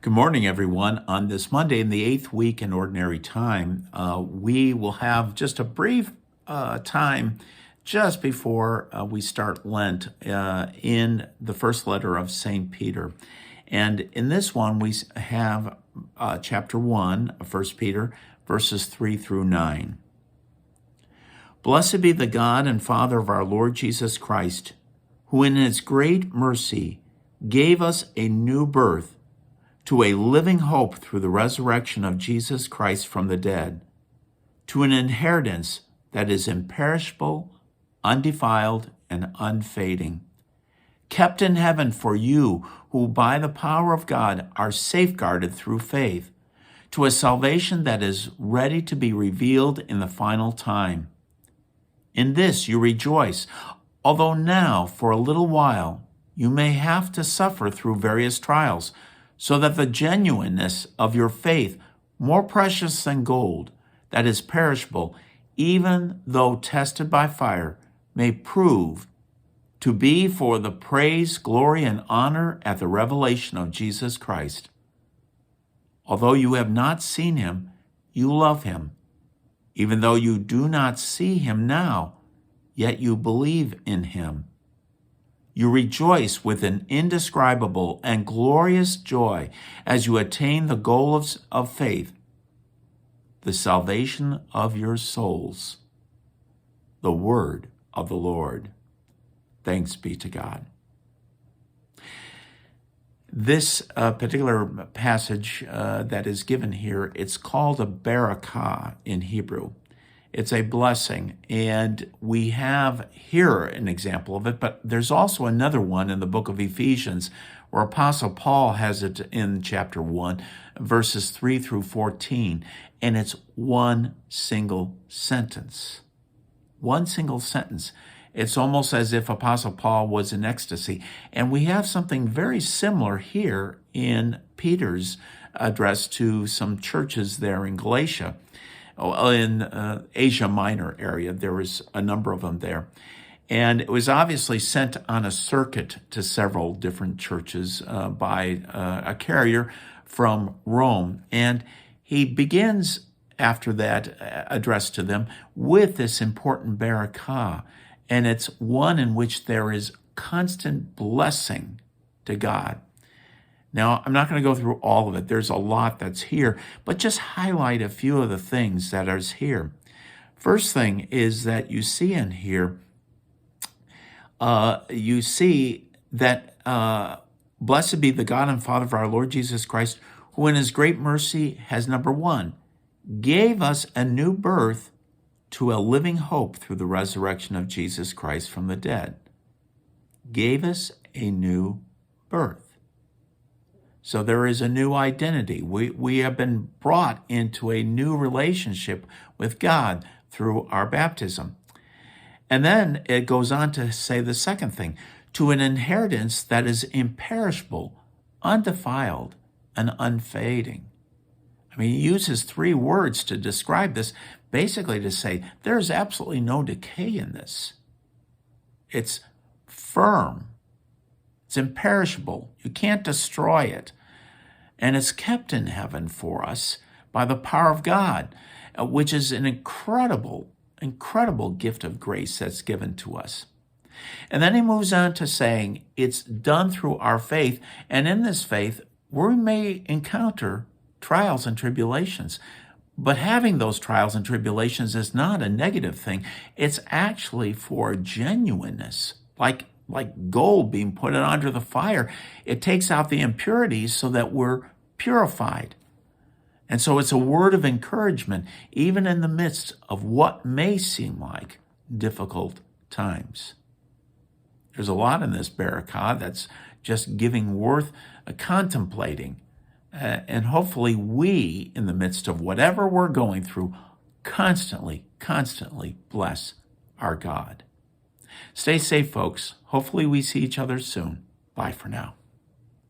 Good morning, everyone. On this Monday in the 8th week in Ordinary Time, we will have just a brief time just before we start Lent in the first letter of St. Peter. And in this one, we have chapter 1 of 1 Peter, verses 3 through 9. Blessed be the God and Father of our Lord Jesus Christ, who in his great mercy gave us a new birth to a living hope through the resurrection of Jesus Christ from the dead, to an inheritance that is imperishable, undefiled, and unfading, kept in heaven for you who by the power of God are safeguarded through faith, to a salvation that is ready to be revealed in the final time. In this you rejoice, although now for a little while you may have to suffer through various trials, so that the genuineness of your faith, more precious than gold, that is perishable, even though tested by fire, may prove to be for the praise, glory, and honor at the revelation of Jesus Christ. Although you have not seen him, you love him. Even though you do not see him now, yet you believe in him. You rejoice with an indescribable and glorious joy as you attain the goal of faith, the salvation of your souls. The word of the Lord. Thanks be to God. This particular passage that is given here, it's called a Berakah in Hebrew. It's a blessing, and we have here an example of it, but there's also another one in the book of Ephesians where Apostle Paul has it in chapter 1, verses 3 through 14, and it's one single sentence. One single sentence. It's almost as if Apostle Paul was in ecstasy. And we have something very similar here in Peter's address to some churches there in Galatia. In Asia Minor area. There was a number of them there. And it was obviously sent on a circuit to several different churches by a carrier from Rome. And he begins after that address to them with this important Berakah. And it's one in which there is constant blessing to God. Now, I'm not going to go through all of it. There's a lot that's here, but just highlight a few of the things that are here. First thing is that you see in here, you see that blessed be the God and Father of our Lord Jesus Christ, who in his great mercy has, number one, gave us a new birth to a living hope through the resurrection of Jesus Christ from the dead. Gave us a new birth. So there is a new identity. We have been brought into a new relationship with God through our baptism. And then it goes on to say the second thing, to an inheritance that is imperishable, undefiled, and unfading. I mean, he uses three words to describe this, basically to say there's absolutely no decay in this. It's firm. It's imperishable. You can't destroy it. And it's kept in heaven for us by the power of God, which is an incredible gift of grace that's given to us. And then he moves on to saying it's done through our faith. And in this faith, we may encounter trials and tribulations. But having those trials and tribulations is not a negative thing. It's actually for genuineness, like gold being put under the fire. It takes out the impurities so that we're purified. And so it's a word of encouragement, even in the midst of what may seem like difficult times. There's a lot in this Berakah that's just giving worth contemplating. And hopefully we, in the midst of whatever we're going through, constantly bless our God. Stay safe, folks. Hopefully we see each other soon. Bye for now.